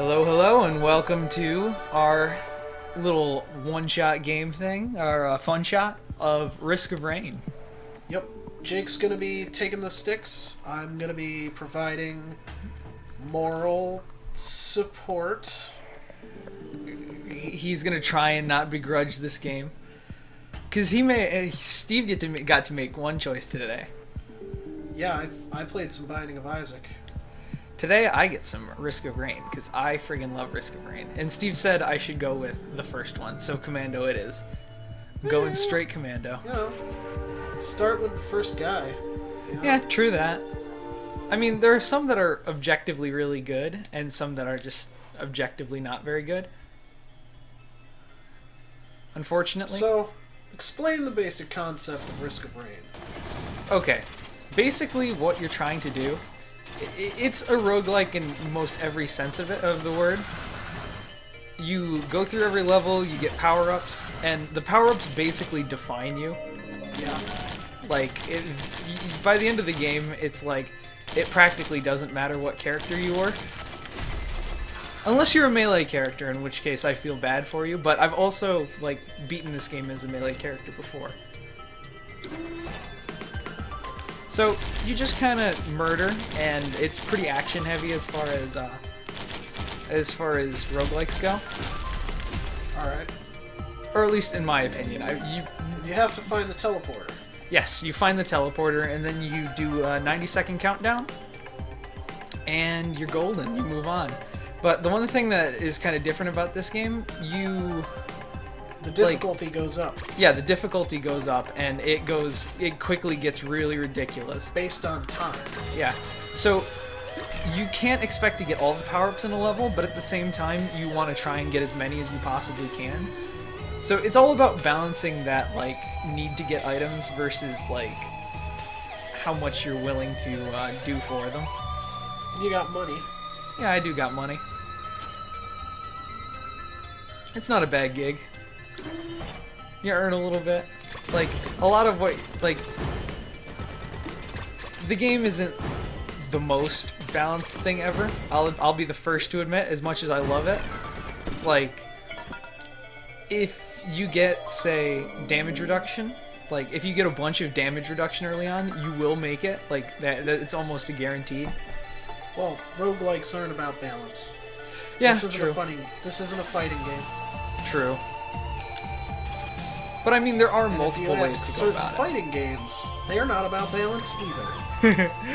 Hello, hello, and welcome to our little one-shot game thing, our fun shot of Risk of Rain. Yep. Jake's going to be taking the sticks. I'm going to be providing moral support. He's gonna try and not begrudge this game, cause Steve got to make one choice today. Yeah, I played some Binding of Isaac. Today I get some Risk of Rain, cause I friggin' love Risk of Rain. And Steve said I should go with the first one, so Commando it is. Going straight Commando. You know, start with the first guy. You know? Yeah, true that. I mean, there are some that are objectively really good, and some that are just objectively not very good. Unfortunately. So, explain the basic concept of Risk of Rain. Okay. Basically, what you're trying to do, it's a roguelike in most every sense of the word. You go through every level, you get power-ups, and the power-ups basically define you. Yeah. Like, by the end of the game, it's like, it practically doesn't matter what character you are. Unless you're a melee character, in which case I feel bad for you, but I've also, like, beaten this game as a melee character before. So, you just kind of murder, and it's pretty action-heavy as far as roguelikes go. Alright. Or at least in my opinion. You have to find the teleporter. Yes, you find the teleporter, and then you do a 90-second countdown, and you're golden, you move on. But the one thing that is kind of different about this game, the difficulty goes up. Yeah, the difficulty goes up, and it quickly gets really ridiculous. Based on time. Yeah. So, you can't expect to get all the power-ups in a level, but at the same time, you want to try and get as many as you possibly can. So, it's all about balancing that, like, need to get items versus, like, how much you're willing to do for them. You got money. Yeah, I do got money. It's not a bad gig. You earn a little bit. Like, a lot of what, like, the game isn't the most balanced thing ever. I'll be the first to admit, as much as I love it. Like, if you get, say, damage reduction, like, if you get a bunch of damage reduction early on, you will make it. Like, that it's almost a guaranteed. Well, roguelikes aren't about balance. Yeah, this isn't true. This isn't a fighting game. True. But I mean, there are And multiple if you ways ask to go certain about it. fighting games, they are not about balance either.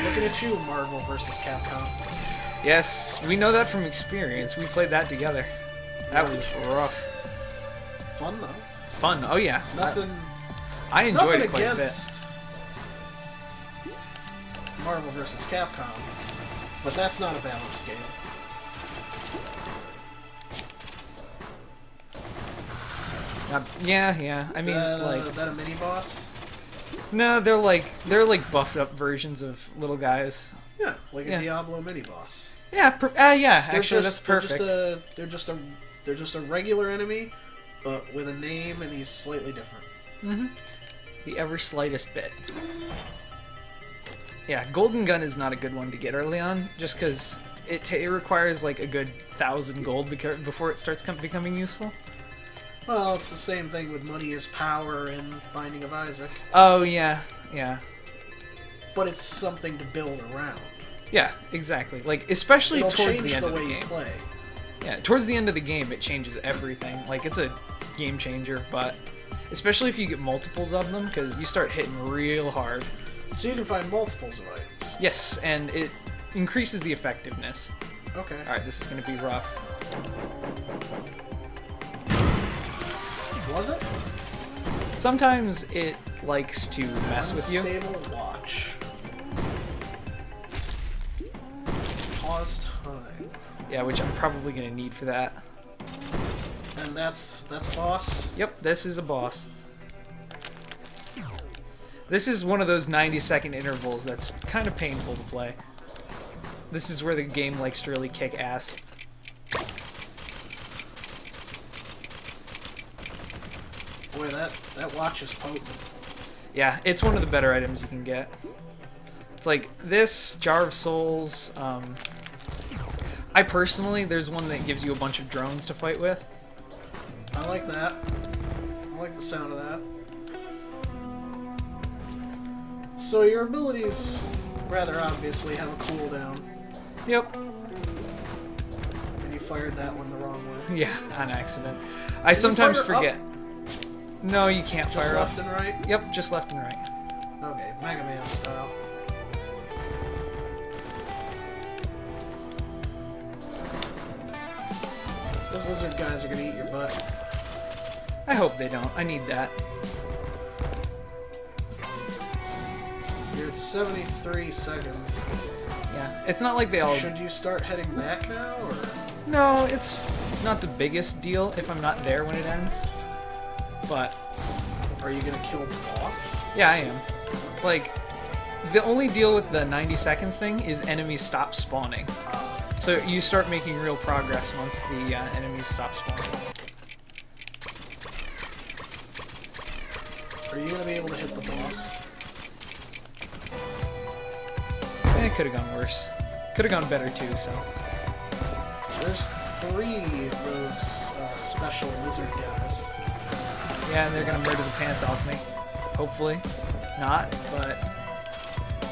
Looking at you, Marvel vs. Capcom. Yes, we know that from experience. We played that together. That was rough. Fun though. Fun. Oh yeah. Nothing. I enjoyed Nothing it quite a bit. against Marvel vs. Capcom, but that's not a balanced game. Yeah. I mean, like, that a mini boss? no, they're like buffed up versions of little guys. Yeah, like Yeah. a Diablo mini boss. Yeah, yeah. Actually, that's perfect. They're just a regular enemy, but with a name, and he's slightly different. The ever slightest bit. Yeah, Golden Gun is not a good one to get early on, just because it requires like a good 1,000 gold before it starts becoming useful. Well, it's the same thing with Money is Power and Binding of Isaac, Oh yeah. but it's something to build around. Yeah, exactly. Like, especially It'll towards change the end the of the way you game. play. Yeah, towards the end of the game, it changes everything. Like, it's a game changer, but especially if you get multiples of them, because you start hitting real hard. So you can find multiples of items. Yes, and it increases the effectiveness. Okay. Alright, this is going to be rough. Was it? Sometimes it likes to mess with you. Unstable watch. Pause time. Yeah, which I'm probably going to need for that. And that's a boss. Yep, this is a boss. This is one of those 90-second intervals that's kind of painful to play. This is where the game likes to really kick ass. Boy, that watch is potent. Yeah, it's one of the better items you can get. It's like this, Jar of Souls, I personally, there's one that gives you a bunch of drones to fight with. I like that. I like the sound of that. So your abilities, rather obviously, have a cooldown. Yep. And you fired that one the wrong way. Yeah, on accident. I sometimes fire up? forget. No, you can't Just fire left up. and right? Yep, just left and right. Okay, Mega Man style. Those lizard guys are gonna eat your butt. I hope they don't. I need that. You're at 73 seconds. Yeah, it's not like they all... Should you start heading back now, or...? No, it's not the biggest deal if I'm not there when it ends. But... Are you gonna kill the boss? yeah, I am. Like, the only deal with the 90 seconds thing is enemies stop spawning. So you start making real progress once the enemies stop spawning. Are you gonna be able to hit the boss? It could have gone worse. Could have gone better too, so... There's 3 of those special lizard guys. yeah, and they're gonna murder the pants off me. Hopefully. Not, but...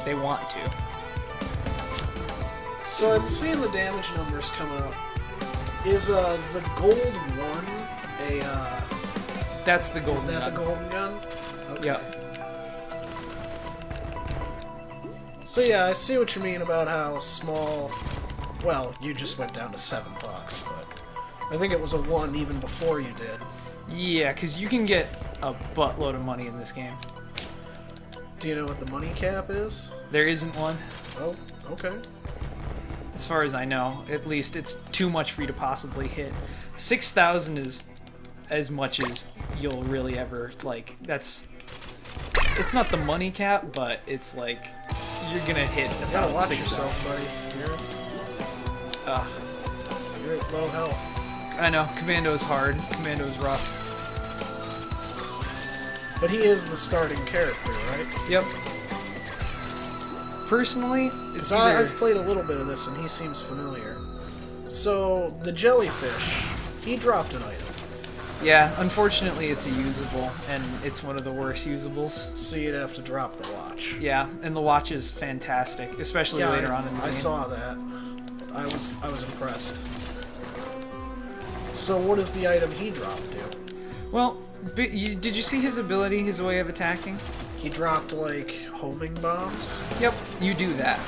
they want to. So I'm seeing the damage numbers come up. Is the gold one a That's the golden is that gun. the golden gun? Okay. Yep. So yeah, I see what you mean about how small. Well, you just went down to $7, but I think it was a 1 even before you did. Yeah, because you can get a buttload of money in this game. Do you know what the money cap is? There isn't one. Oh, okay. As far as I know. At least it's too much for you to possibly hit. 6,000 is as much as you'll really ever, like, that's... It's not the money cap, but it's like, you're gonna hit You gotta about watch 6,000. yourself, buddy. You're at low health. I know, Commando's hard. Commando's rough. But he is the starting character, right? Yep. Personally, it's So either... I've played a little bit of this and he seems familiar. So, the jellyfish, he dropped an item. Yeah, unfortunately it's a usable, and it's one of the worst usables. So you'd have to drop the watch. Yeah, and the watch is fantastic, especially Yeah, later on in the game. I saw that. I was impressed. So what does the item he dropped do? Well, did you see his ability, his way of attacking? He dropped, like, homing bombs? Yep, you do that.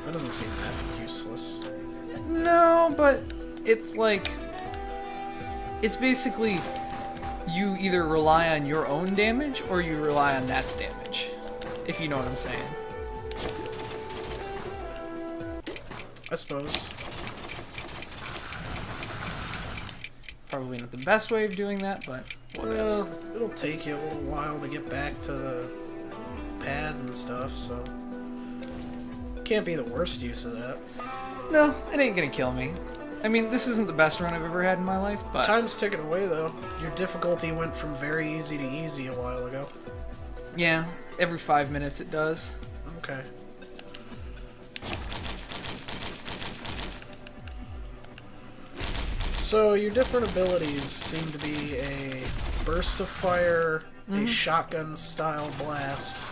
That doesn't seem that useless. No, but it's like... It's basically... You either rely on your own damage, or you rely on that's damage. If you know what I'm saying. I suppose. Probably not the best way of doing that, but whatever. Well, it'll take you a little while to get back to the pad and stuff, so... Can't be the worst use of that. No, it ain't gonna kill me. I mean, this isn't the best run I've ever had in my life, but... Time's ticking away, though. Your difficulty went from very easy to easy a while ago. Yeah, every 5 minutes it does. Okay. So, your different abilities seem to be a burst of fire, a shotgun-style blast,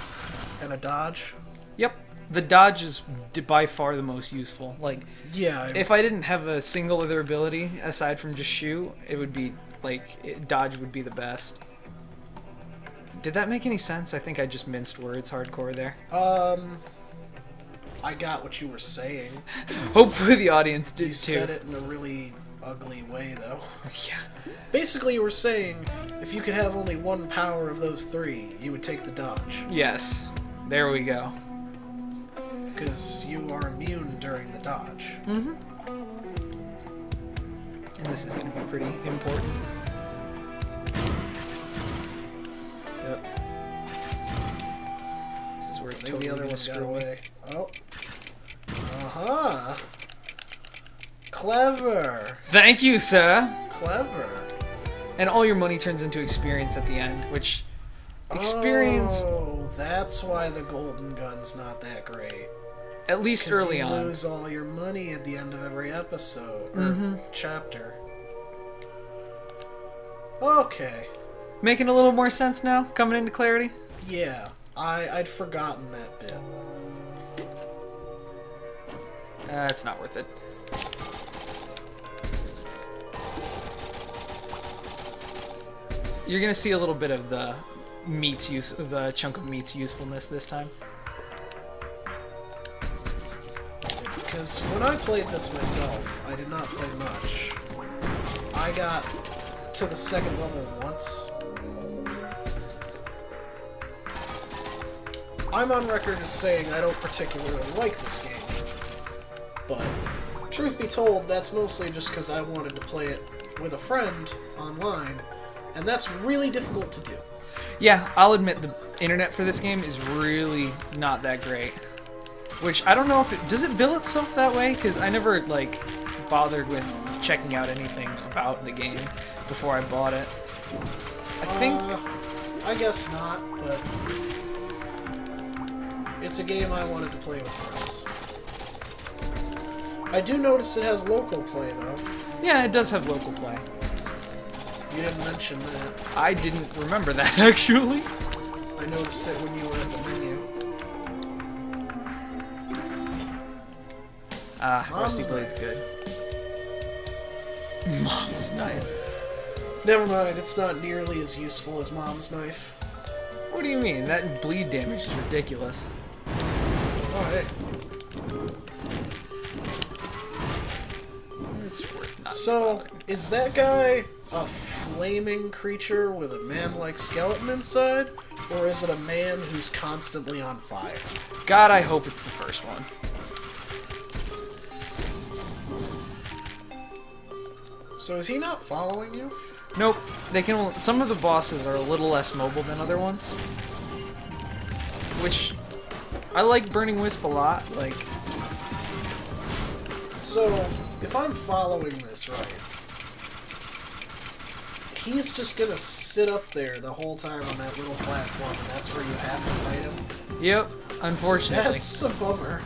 and a dodge. Yep. The dodge is by far the most useful. Like, Yeah. if I didn't have a single other ability aside from just shoot, it would be, like, dodge would be the best. Did that make any sense? I think I just minced words hardcore there. I got what you were saying. Hopefully the audience did You too. said it in a really ugly way, though. Yeah. Basically, you were saying if you could have only one power of those 3, you would take the dodge. Yes. There we go. Because you are immune during the dodge. Mm-hmm. And this is going to be pretty important. Yep. This is where it's I think totally the other gonna one got screw me. away. Oh. Uh-huh. Clever. Thank you, sir. Clever. And all your money turns into experience at the end, which experience... Oh, that's why the golden gun's not that great. At least early you on. lose all your money at the end of every episode or chapter. Okay. Making a little more sense now, coming into clarity? Yeah, I'd forgotten that bit. It's not worth it. You're gonna see a little bit of the the chunk of meat's usefulness this time. Because when I played this myself, I did not play much. I got to the second level once. I'm on record as saying I don't particularly like this game. But, truth be told, that's mostly just because I wanted to play it with a friend online, and that's really difficult to do. Yeah, I'll admit the internet for this game is really not that great. Which, I don't know if it... Does it bill itself that way? Because I never, like, bothered with checking out anything about the game before I bought it. I think... I guess not, but... It's a game I wanted to play with friends. I do notice it has local play, though. Yeah, it does have local play. You didn't mention that. I didn't remember that, actually. I noticed it when you were at the menu. Rusty Blade's good. Mom's knife. Never mind, it's not nearly as useful as Mom's knife. What do you mean? That bleed damage is ridiculous. Oh, hey. It's worth not So, bothering. is that guy a flaming creature with a man-like skeleton inside? Or is it a man who's constantly on fire? God, I hope it's the first one. So is he not following you? Nope. They can. Some of the bosses are a little less mobile than other ones. Which... I like Burning Wisp a lot. Like... So, if I'm following this right, he's just gonna sit up there the whole time on that little platform, and that's where you have to fight him? Yep. Unfortunately. That's a bummer.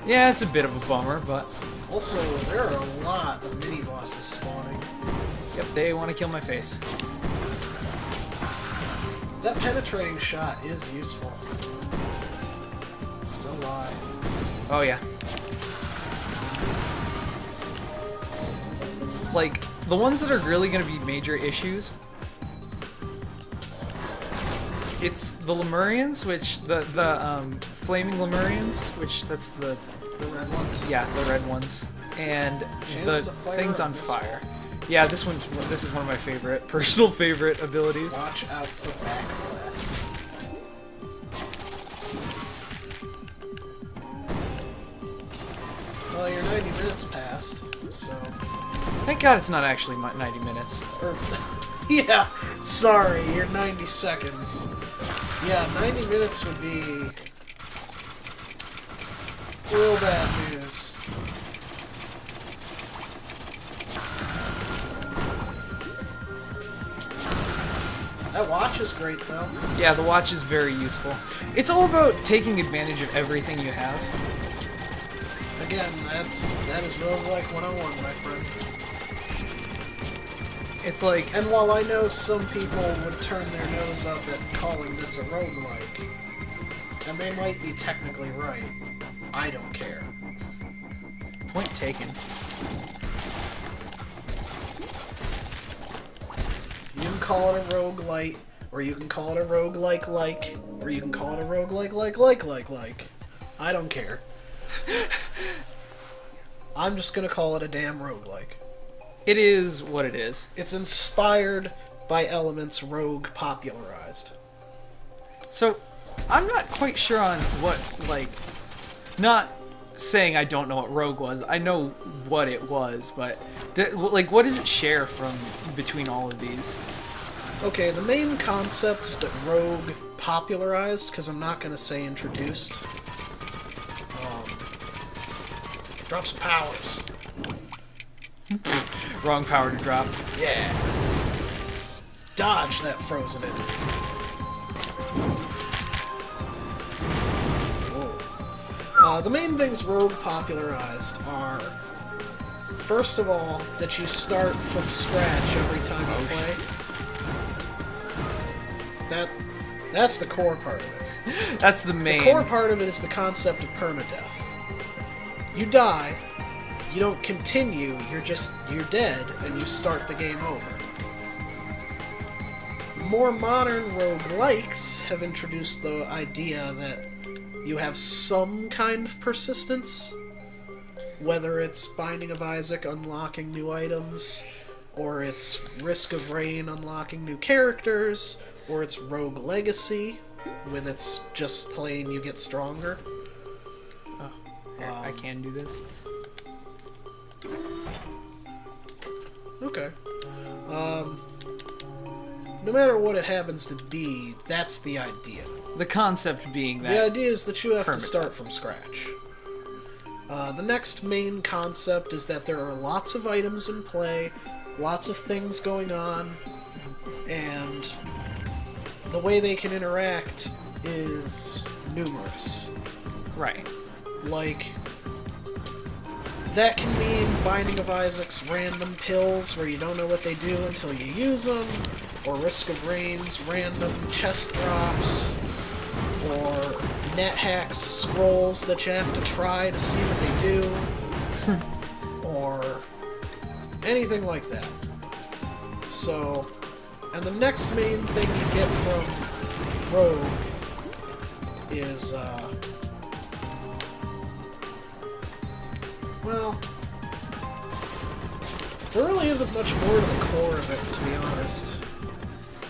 Yeah, it's a bit of a bummer, but... Also, there are a lot of mini-bosses spawning. Yep, they want to kill my face. That penetrating shot is useful. No lie. Oh, yeah. Like, the ones that are really going to be major issues... It's the Lemurians, which... The Flaming Lemurians, which that's the... The red ones? Yeah, the red ones. And Chance the to fire things on this. fire. Yeah, this is one of my personal favorite abilities. Watch out for backblast. Well, your 90 minutes passed, so... Thank God it's not actually 90 minutes. Or, yeah, sorry, your 90 seconds. Yeah, 90 minutes would be... real bad news. That watch is great, though. Yeah, the watch is very useful. It's all about taking advantage of everything you have. Again, that is roguelike 101, my friend. It's like... And while I know some people would turn their nose up at calling this a roguelike, and they might be technically right, I don't care. Point taken. You can call it a roguelite, or you can call it a roguelike-like, or you can call it a roguelike-like. I don't care. I'm just gonna call it a damn roguelike. It is what it is. It's inspired by elements Rogue popularized. So, I'm not quite sure on what, like... Not saying I don't know what Rogue was. I know what it was, but... like, what does it share from between all of these? Okay, the main concepts that Rogue popularized, because I'm not going to say introduced, drops powers. Wrong power to drop. Yeah. Dodge that frozen enemy. Whoa. The main things Rogue popularized are, first of all, that you start from scratch every time you play. That's the core part of it. That's the main. The core part of it is the concept of permadeath. You die, you don't continue, you're dead, and you start the game over. More modern roguelikes have introduced the idea that you have some kind of persistence, whether it's Binding of Isaac unlocking new items, or it's Risk of Rain unlocking new characters, or it's Rogue Legacy, with its just plain you get stronger. Oh, here, I can do this. Okay. No matter what it happens to be, that's the idea. The concept being that... The idea is that you have to permadeath. start from scratch. The next main concept is that there are lots of items in play, lots of things going on, and the way they can interact is numerous. Right. Like, that can mean Binding of Isaac's random pills where you don't know what they do until you use them, or Risk of Rain's random chest drops, or NetHack's scrolls that you have to try to see what they do, or anything like that. So, and the next main thing you get from Rogue is, well, there really isn't much more to the core of it, to be honest.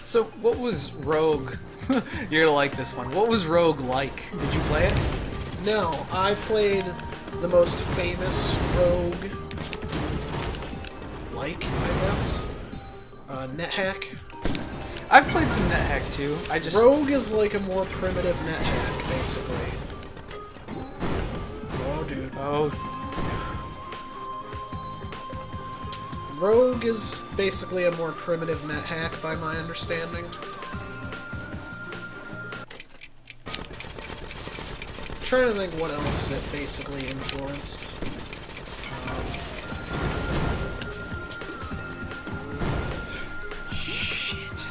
So, what was Rogue... You're gonna like this one. What was Rogue like? Did you play it? No, I played the most famous Rogue, I guess, NetHack. I've played some NetHack too. Rogue is like a more primitive NetHack, basically. Oh, dude. Oh. Rogue is basically a more primitive NetHack, by my understanding. I'm trying to think what else it basically influenced. Shit.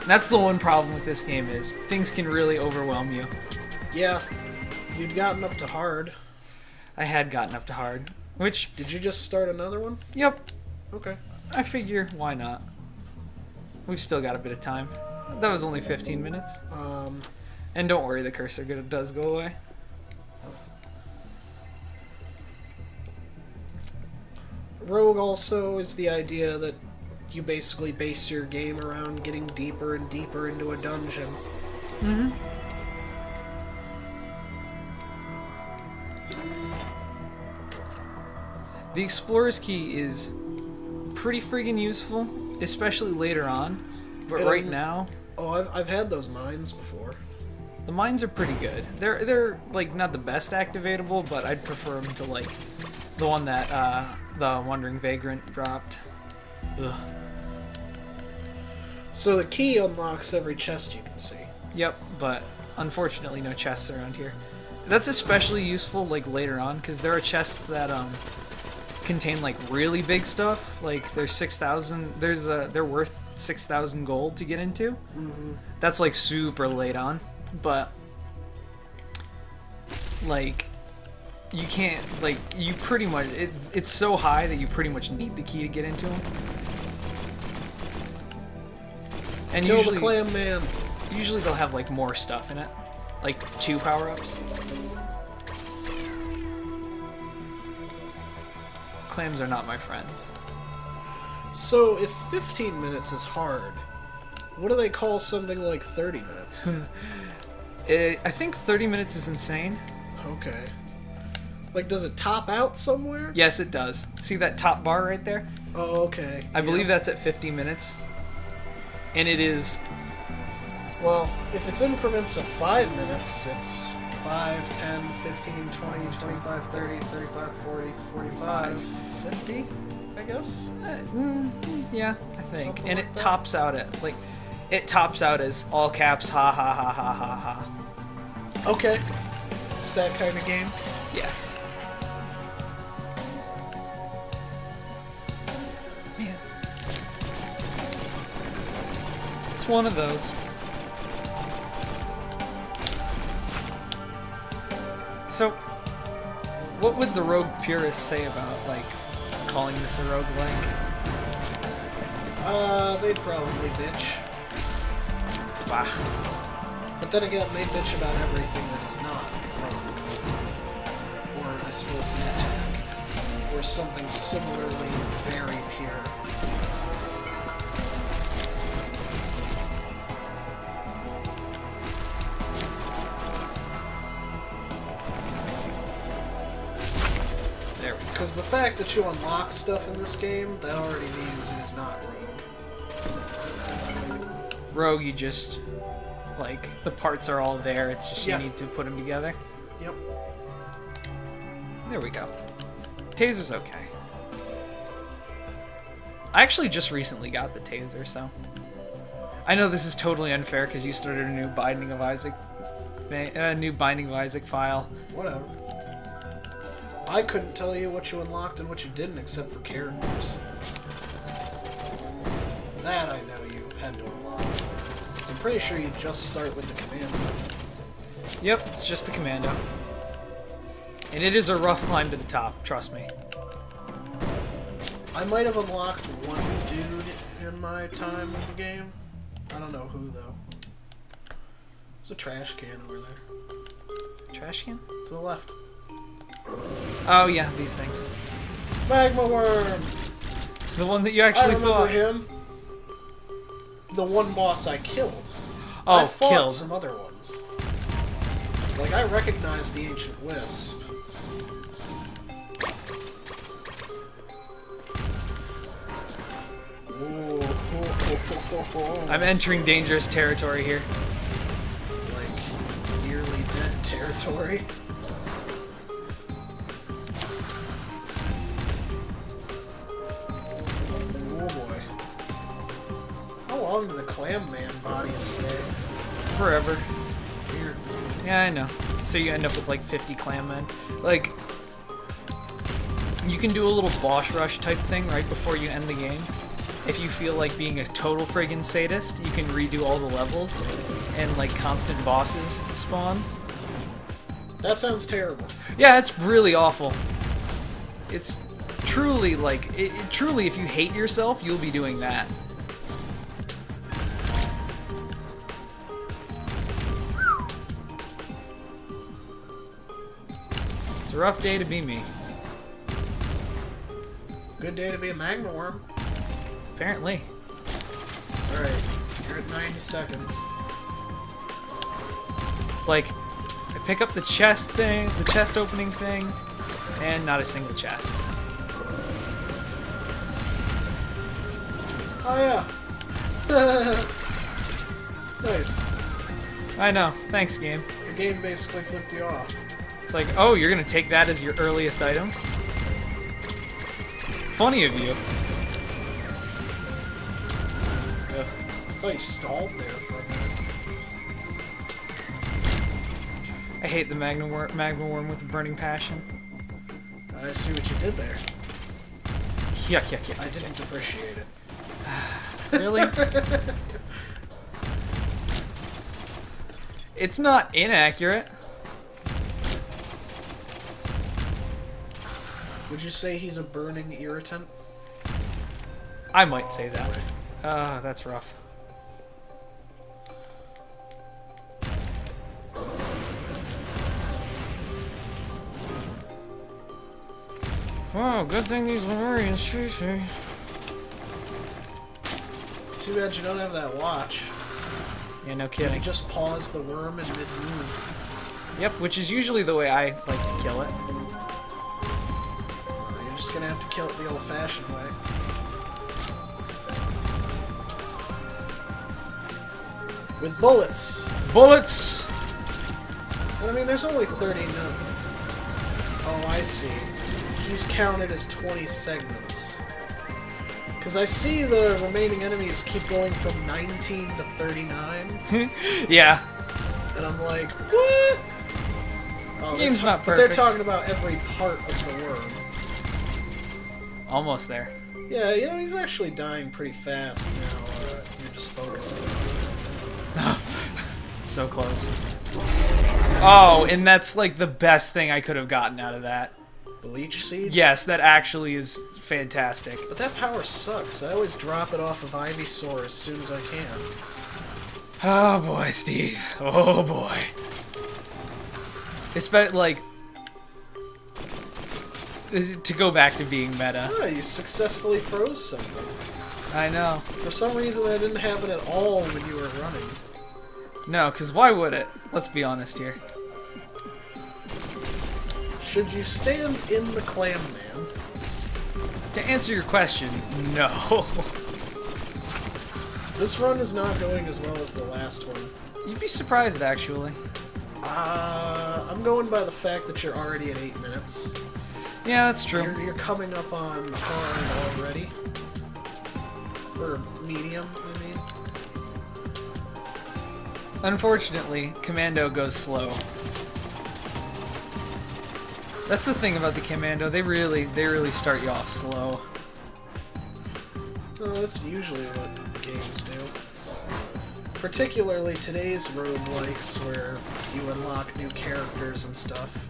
That's the one problem with this game is things can really overwhelm you. Yeah, you'd gotten up to hard. I had gotten up to hard. Which... Did you just start another one? Yep. Okay. I figure, why not? We've still got a bit of time. That was only 15 minutes. And don't worry, the cursor does go away. Rogue also is the idea that you basically base your game around getting deeper and deeper into a dungeon. Mm-hmm. The Explorer's Key is pretty friggin' useful, especially later on. But right now... Oh, I've had those mines before. The mines are pretty good. They're like not the best activatable, but I'd prefer them to like the one that the Wandering Vagrant dropped. Ugh. So the key unlocks every chest you can see. Yep, but unfortunately no chests around here. That's especially useful like later on because there are chests that contain like really big stuff. Like there's 6,000. They're worth 6,000 gold to get into. Mm-hmm. That's like super late on, but like you can't like you pretty much it's so high that you pretty much need the key to get into them. And Kill usually the clam man. Usually they'll have like more stuff in it, like 2 power-ups. Clams are not my friends. So if 15 minutes is hard, what do they call something like 30 minutes? I think 30 minutes is insane. Okay. Like, does it top out somewhere? Yes, it does. See that top bar right there? Oh, okay. I believe that's at 50 minutes. And it is... Well, if it's increments of 5 minutes, it's 5, 10, 15, 20, 25, 30, 35, 40, 45, 50, I guess? Yeah, I think. Something And like it that. tops out at, like... It tops out as all caps, ha ha ha ha ha ha. Okay. It's that kind of game. Yes. Man. It's one of those. So, what would the rogue purists say about, like, calling this a roguelike? They'd probably bitch. Wow. But then again, they bitch about everything that is not rogue. Or, I suppose, NetHack. Or something similarly very pure. There we go. Because the fact that you unlock stuff in this game, that already means it is not rogue. Rogue, you just, like, the parts are all there, it's just Yeah. you need to put them together. Yep. There we go. Taser's okay. I actually just recently got the taser, so... I know this is totally unfair because you started a new Binding of Isaac file. Whatever. I couldn't tell you what you unlocked and what you didn't except for characters. That I know you had to unlock. So I'm pretty sure you just start with the commando. Yep, it's just the commando. And it is a rough climb to the top, trust me. I might have unlocked one dude in my time in the game. I don't know who, though. There's a trash can over there. Trash can? To the left. Oh yeah, these things. Magma Worm! The one that you I actually remember fought. him. The one boss I killed. Oh, I fought killed. some other ones. Like, I recognize the Ancient Wisp. Ooh. I'm entering dangerous territory here. Like, nearly dead territory. Oh boy. How long do the Clam Man bodies stay? Forever. Yeah, I know. So you end up with like 50 clam men. Like, you can do a little boss rush type thing right before you end the game. If you feel like being a total friggin' sadist, you can redo all the levels and like constant bosses spawn. That sounds terrible. Yeah, it's really awful. It's truly like, truly if you hate yourself, you'll be doing that. It's a rough day to be me. Good day to be a Magma Worm. Apparently. Alright, you're at 90 seconds. It's like, I pick up the chest thing, the chest opening thing, and not a single chest. Oh yeah. Nice. I know. Thanks, game. The game basically flipped you off. It's like, oh, you're gonna take that as your earliest item? Funny of you. I thought you stalled there for a minute. I hate the magma worm with a burning passion. I see what you did there. Yuck, yuck, yuck. I didn't appreciate it. Really? It's not inaccurate. Would you say he's a burning irritant? I might say that. That's rough. Wow, good thing these librarians fishy. Too bad you don't have that watch. Yeah, no You kidding. just pause the worm in mid-move. Yep, which is usually the way I like to kill it. You're just gonna have to kill it the old-fashioned way. With bullets! Bullets! But I mean, there's only 30 no. Oh, I see. He's counted as 20 segments. Because I see the remaining enemies keep going from 19 to 39. Yeah. And I'm like, what? Oh, Game's not but they're perfect. talking about every part of the worm. Almost there. Yeah, you know, he's actually dying pretty fast now. You're just focusing. So close. Oh, and that's like the best thing I could have gotten out of that. The leech seed? Yes, that actually is fantastic. But that power sucks. I always drop it off of Ivysaur as soon as I can. Oh boy, Steve. Oh boy. It's been like to go back to being meta. Ah, you successfully froze something. I know. For some reason that didn't happen at all when you were running. No, because why would it? Let's be honest here. Should you stand in the Clam Man? To answer your question, no. This run is not going as well as the last one. You'd be surprised, actually. I'm going by the fact that you're already at 8 minutes. Yeah, that's true. You're coming up on hard already. Or medium, I mean. Unfortunately, Commando goes slow. That's the thing about the Commando, they really start you off slow. Well, that's usually what games do. Particularly today's roguelikes where you unlock new characters and stuff.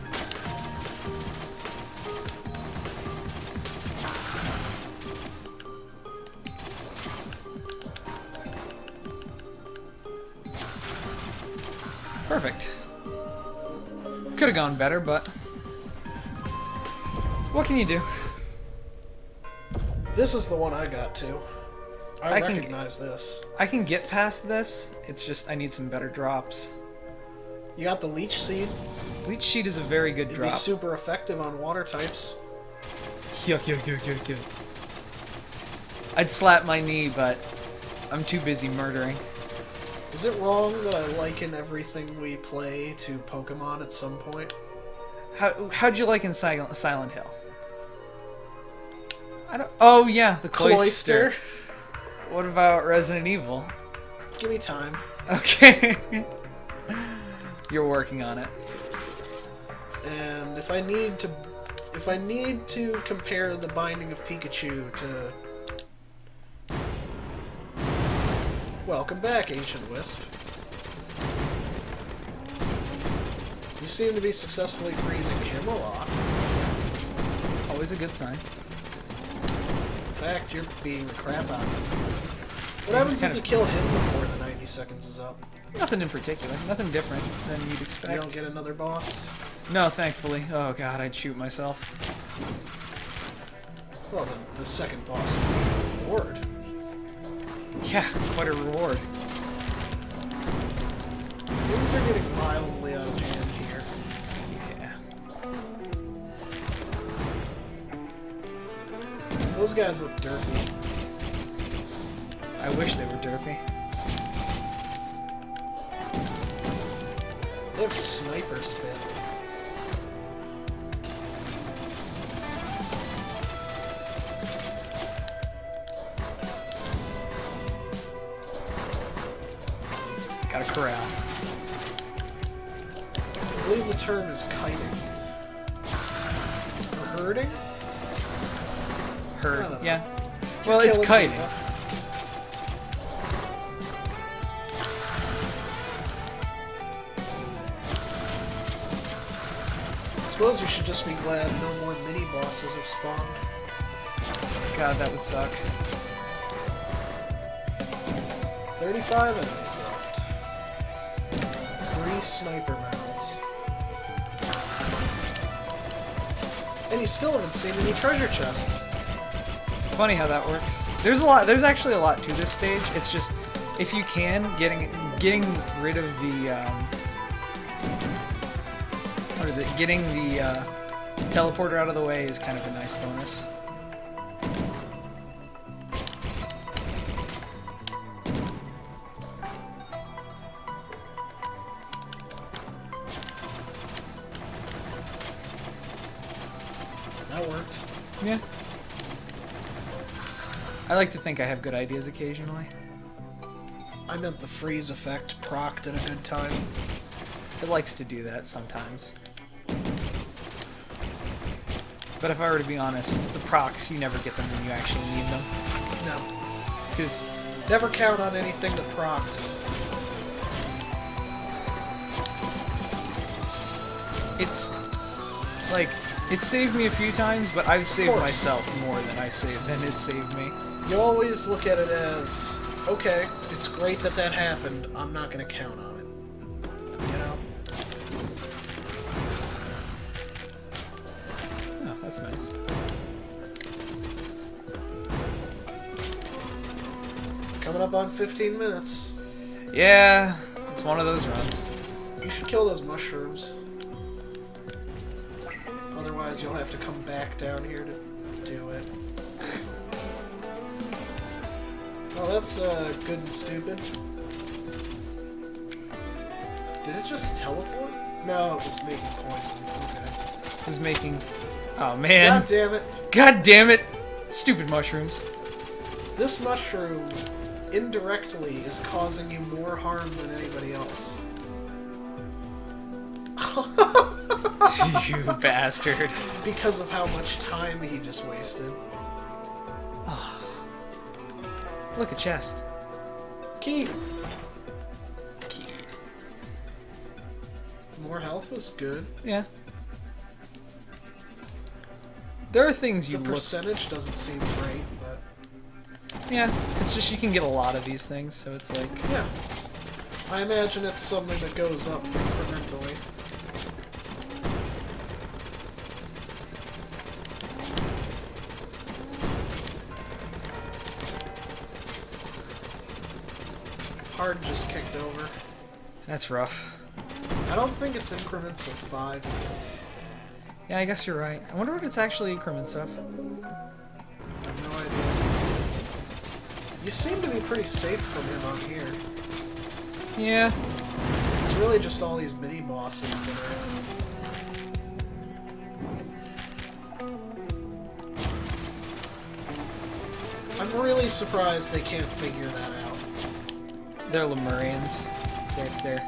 Perfect. Could have gone better, but what can you do? This is the one I got to. I can- recognize this. I can get past this, it's just I need some better drops. You got the Leech Seed. Leech Sheet is a very good It'd drop. be super effective on water types. Yuck, yuck, yuck, yuck, yuck. I'd slap my knee, but I'm too busy murdering. Is it wrong that I liken everything we play to Pokemon at some point? How'd you like in Silent Hill? I don't. Oh yeah, the cloister. What about Resident Evil? Give me time. Okay. You're working on it. And if I need to compare the Binding of Pikachu to... Welcome back, Ancient Wisp. You seem to be successfully freezing him a lot. Always a good sign. In fact, you're beating the crap out of him. What happens if you kill him before the 90 seconds is up? Nothing in particular. Nothing different than you'd You expect. don't get another boss? No, thankfully. Oh god, I'd shoot myself. Well, then the second boss would be a reward. Yeah, quite a reward. Things are getting mildly out of hand here. Yeah. Those guys look derpy. I wish they were derpy. They have sniper spit. Got a corral. I believe the term is kiting. Or herding? I Herd. don't know. Yeah. You're Well, it's killing kiting. people. I suppose you should just be glad no more mini bosses have spawned. God, that would suck. 35 enemies left. 3 sniper mouths. And you still haven't seen any treasure chests. Funny how that works. There's a lot. There's actually a lot to this stage. It's just if you can getting rid of the what is it? Getting the teleporter out of the way is kind of a nice bonus. That worked. Yeah. I like to think I have good ideas occasionally. I meant the freeze effect procced at a good time. It likes to do that sometimes. But if I were to be honest, the procs, you never get them when you actually need them. No. Because Never count on anything that procs. it's like it saved me a few times, but I've saved course. myself more than it saved me. You always look at it as, okay, it's great that that happened, I'm not going to count on it. You know? Oh, that's nice. Coming up on 15 minutes. Yeah, it's one of those runs. You should kill those mushrooms. Otherwise, you'll have to come back down here to do it. Oh, that's good and stupid. Did it just teleport? No, it was making poison. Okay. It was making... Oh, man. God damn it. God damn it! Stupid mushrooms. This mushroom indirectly is causing you more harm than anybody else. You bastard. Because of how much time he just wasted. Look, a chest. Key. Key. More health is good. Yeah. There are things you The look... percentage doesn't seem great, but... Yeah, it's just you can get a lot of these things, so it's like... Yeah. I imagine it's something that goes up incrementally. Hard just kicked over. That's rough. I don't think it's increments of 5 units. Yeah, I guess you're right. I wonder what it's actually increments of. I have no idea. You seem to be pretty safe from him on here. Yeah. It's really just all these mini-bosses that are... I'm really surprised they can't figure that out. They're Lemurians. They're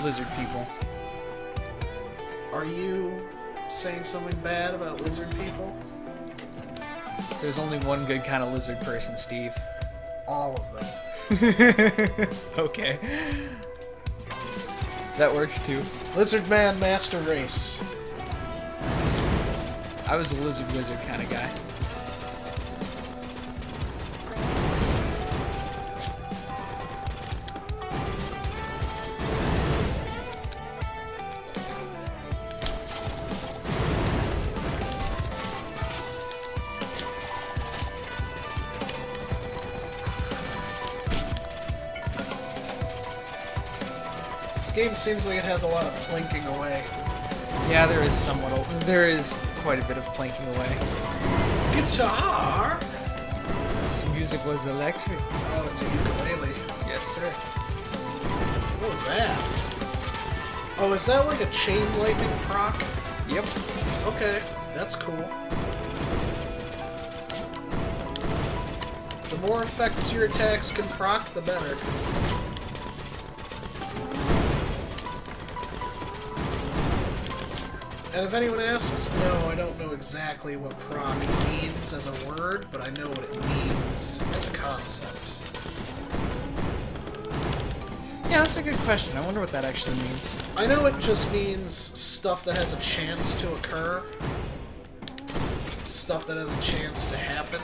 lizard people. Are you saying something bad about lizard people? There's only one good kind of lizard person, Steve. All of them. Okay. That works too. Lizard man, master race. I was a lizard wizard kind of guy. This game seems like it has a lot of plinking away. Yeah, there is quite a bit of planking away. Guitar? This music was electric. Oh, it's a ukulele. Yes, sir. What was that? Oh, is that like a chain lightning proc? Yep. Okay, that's cool. The more effects your attacks can proc, the better. And if anyone asks, no, I don't know exactly what proc means as a word, but I know what it means as a concept. Yeah, that's a good question. I wonder what that actually means. I know it just means stuff that has a chance to occur. Stuff that has a chance to happen.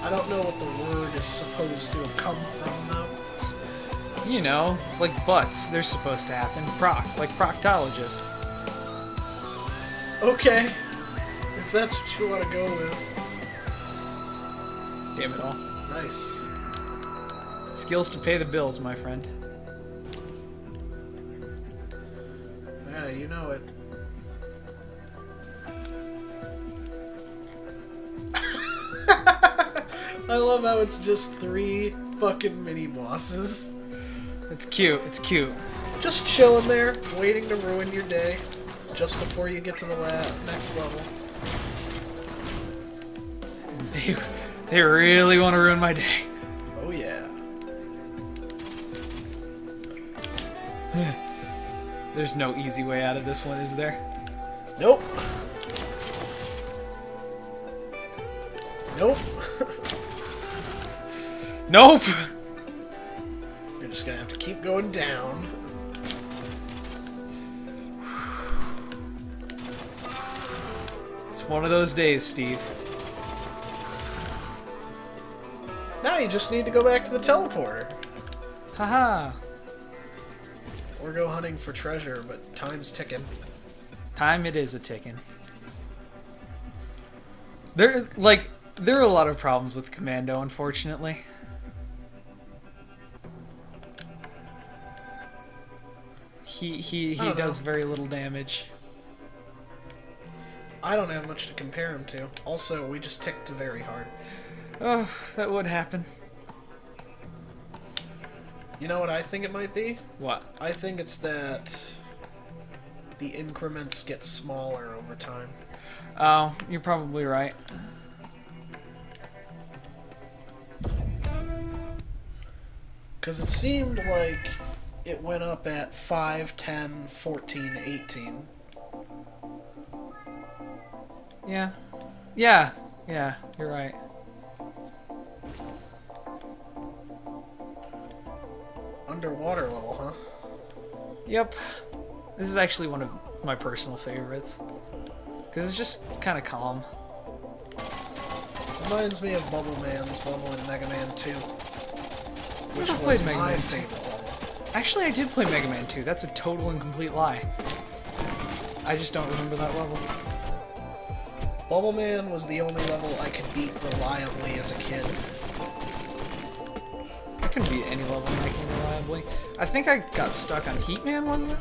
I don't know what the word is supposed to have come from, though. You know, like butts, they're supposed to happen. Like proctologist. Okay. If that's what you want to go with. Damn it all. Nice. Skills to pay the bills, my friend. Yeah, you know it. I love how it's just 3 fucking mini-bosses. It's cute. It's cute. Just chilling there, waiting to ruin your day, just before you get to the next level. They really want to ruin my day. Oh yeah. There's no easy way out of this one, is there? Nope. Nope. Nope! You're just gonna have to keep going down. It's one of those days, Steve. Now you just need to go back to the teleporter. Haha. Or go hunting for treasure, but time's ticking. Time it is a ticking. There are a lot of problems with Commando, unfortunately. He does very little damage. I don't have much to compare him to. Also, we just ticked very hard. Oh, that would happen. You know what I think it might be? What? I think it's that the increments get smaller over time. Oh, you're probably right. Because it seemed like it went up at 5, 10, 14, 18. Yeah. Yeah, you're right. Underwater level, huh? Yep. This is actually one of my personal favorites. Because it's just kind of calm. Reminds me of Bubble Man's level in Mega Man 2. Which never was played Mega my Man 2. favorite level. Actually, I did play Mega Man 2. That's a total and complete lie. I just don't remember that level. Bubble Man was the only level I could beat reliably as a kid. I couldn't beat any level in that game reliably. I think I got stuck on Heat Man, wasn't it?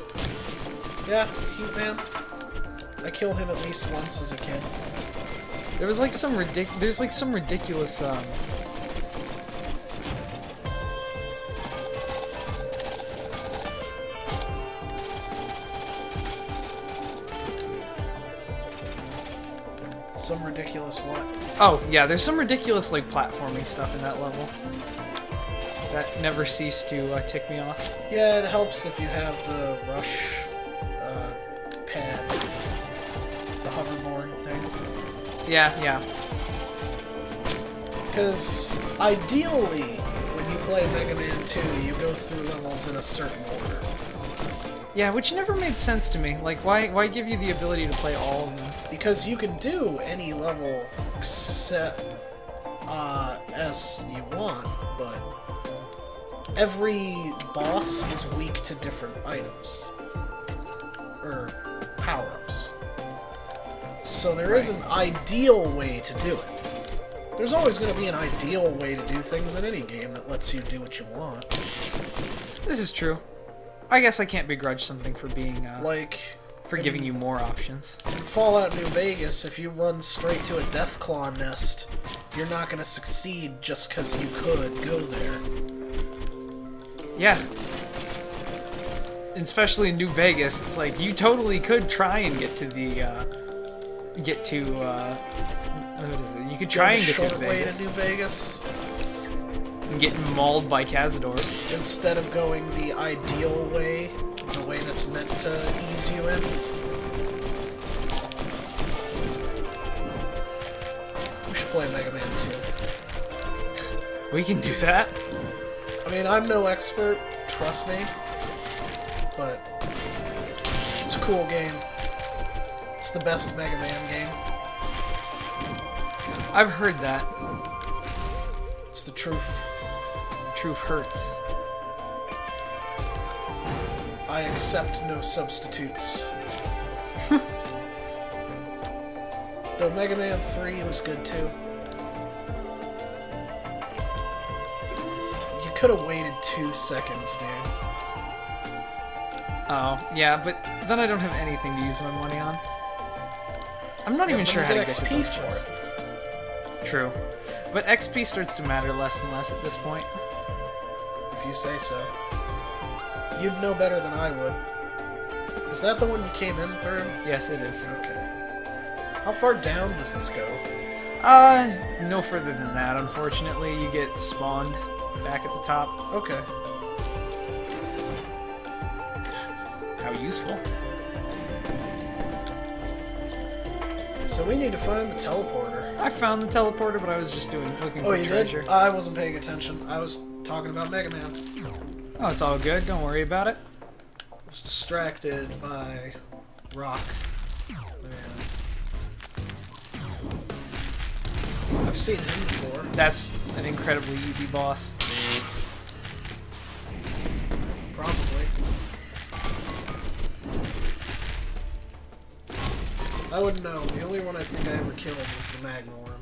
Yeah, Heat Man. I killed him at least once as a kid. There was like some ridiculous Some ridiculous what? Oh, yeah, there's some ridiculous like platforming stuff in that level. That never ceased to tick me off. Yeah, it helps if you have the rush pad, the hoverboard thing. Yeah. Because ideally, when you play Mega Man 2, you go through levels in a certain order. Yeah, which never made sense to me. Like, why give you the ability to play all of them? Because you can do any level set as you want, but every boss is weak to different items. Or power-ups. So there is an ideal way to do it. There's always going to be an ideal way to do things in any game that lets you do what you want. This is true. I guess I can't begrudge something for being for giving you more options. In Fallout New Vegas, if you run straight to a Deathclaw nest, you're not going to succeed just because you could go there. Yeah. Especially in New Vegas, it's like you totally could try and get to the what is it? You could try and get to Vegas. Way to New Vegas. And get mauled by Cazadors. Instead of going the ideal way, the way that's meant to ease you in. We should play Mega Man 2. We can do that? I mean, I'm no expert, trust me, but it's a cool game. It's the best Mega Man game. I've heard that. It's the truth. Truth hurts. I accept no substitutes. Though Mega Man 3 was good too. You could have waited 2 seconds, dude. Oh, yeah, but then I don't have anything to use my money on. I'm not even sure how to get XP to for it. True. But XP starts to matter less and less at this point. If you say so. You'd know better than I would. Is that the one you came in through? Yes, it is. Okay. How far down does this go? No further than that, unfortunately. You get spawned back at the top. Okay. How useful. So we need to find the teleporter. I found the teleporter, but I was just looking Oh, for you treasure. did? I wasn't paying attention. I was talking about Mega Man. Oh, it's all good. Don't worry about it. I was distracted by Rock. Man. I've seen him before. That's an incredibly easy boss. Probably. I wouldn't know. The only one I think I ever killed was the Magmaworm.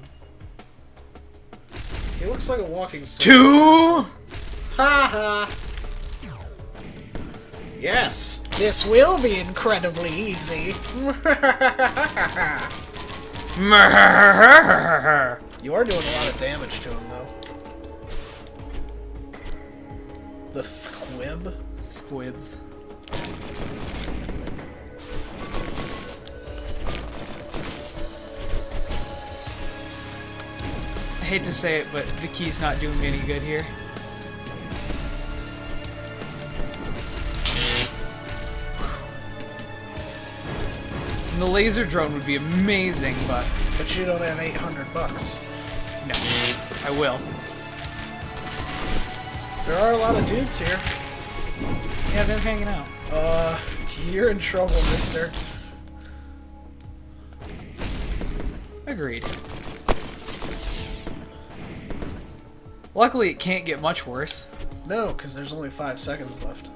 He looks like a walking sword. 2! Ha ha! Yes, this will be incredibly easy. You are doing a lot of damage to him, though. The Squib? Squibs. I hate to say it, but the key's not doing me any good here. And the laser drone would be amazing, but you don't have $800. no, I will. There are a lot of dudes here. Yeah, they're hanging out. You're in trouble, mister. Agreed. Luckily, it can't get much worse. No, because there's only 5 seconds left.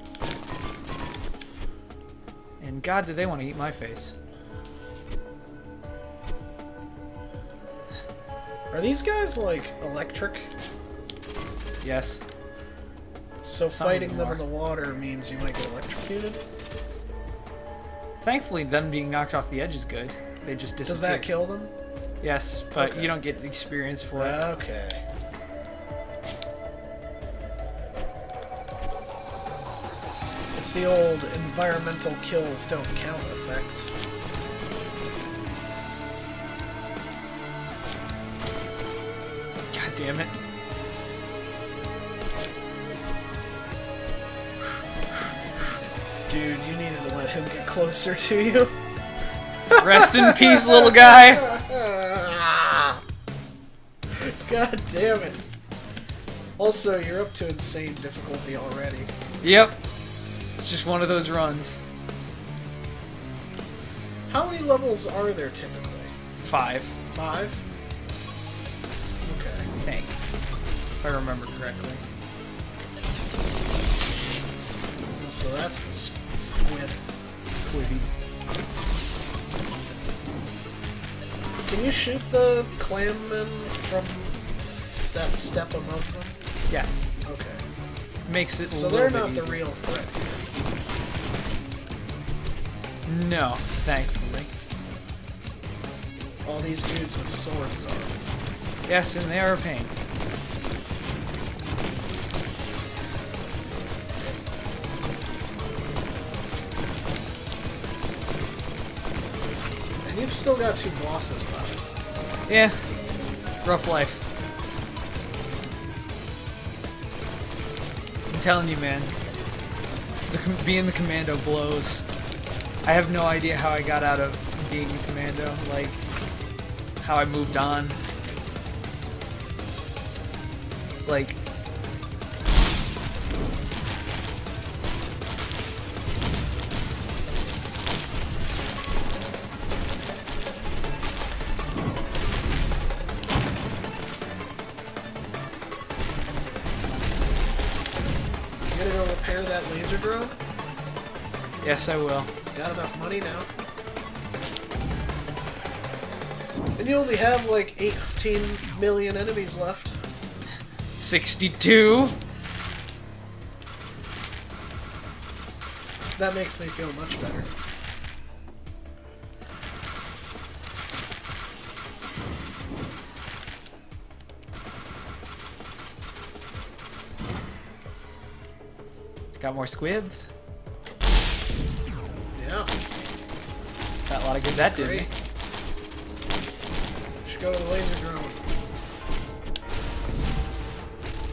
And God, do they want to eat my face. Are these guys, like, electric? Yes. So Some fighting them are. in the water means you might get electrocuted? Thankfully, them being knocked off the edge is good. They just disappear. Does that kill them? Yes, but Okay. you don't get experience for it. Okay. It's the old environmental kills don't count effect. God damn it. Dude, you needed to let him get closer to you. Rest in peace, little guy. God damn it. Also, you're up to insane difficulty already. Yep. It's just one of those runs. How many levels are there typically? 5, 5? Okay. I think. If I remember correctly. So that's the squid. Squibby. Can you shoot the clammen from that step above them? Yes. Okay. Makes it a So little they're bit not the easier. real threat here. No, thankfully. All these dudes with swords are. Yes, and they are a pain. And you've still got 2 bosses left. Yeah. Rough life. I'm telling you, man. Being the commando blows. I have no idea how I got out of being a commando. Like, how I moved on. Like... You gonna go repair that laser drone? Yes, I will. Got enough money now. And you only have like 18 million enemies left. 62. That makes me feel much better. Got more squibs. Yeah. Got a lot of good that did Great. me. Should go to the laser drone.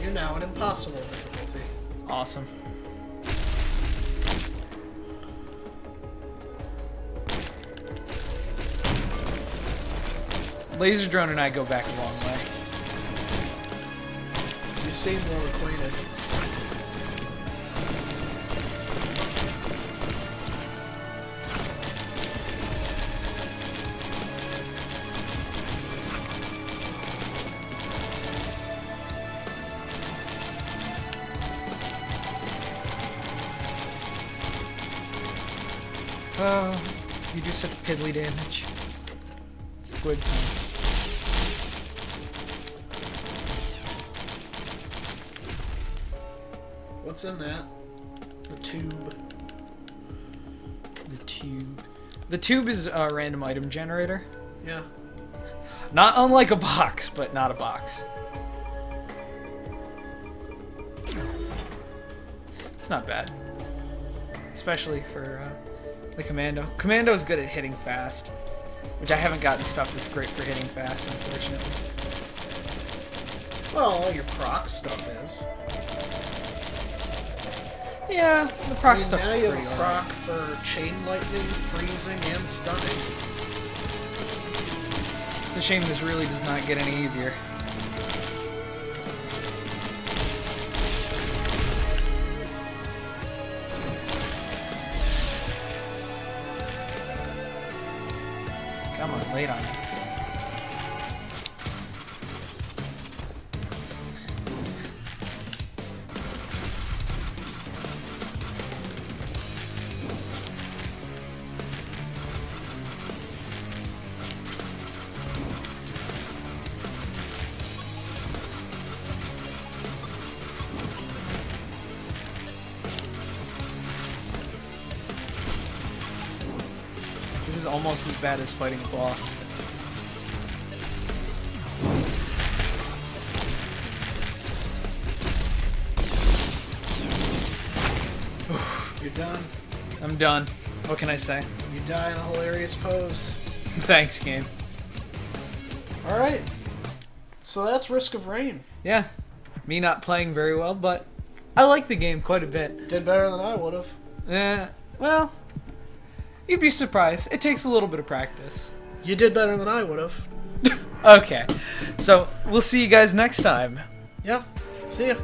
You're now at impossible difficulty. Awesome. Laser Drone and I go back a long way. You seem well acquainted. Oh, you do such piddly damage. Squid. What's in that? The tube. The tube. The tube is a random item generator. Yeah. Not unlike a box, but not a box. It's not bad. Especially for the Commando. Commando is good at hitting fast. Which I haven't gotten stuff that's great for hitting fast, unfortunately. Well, all your proc stuff is. Yeah, the proc stuff now is you pretty have a proc for chain lightning, freezing, and stunning. It's a shame this really does not get any easier. Come on, lay it on me. This is almost as bad as fighting a boss. You're done. I'm done. What can I say? You die in a hilarious pose. Thanks, game. Alright. So that's Risk of Rain. Yeah. Me not playing very well, but I like the game quite a bit. Did better than I would have. Well, you'd be surprised. It takes a little bit of practice. You did better than I would have. Okay. So, we'll see you guys next time. Yep. See ya.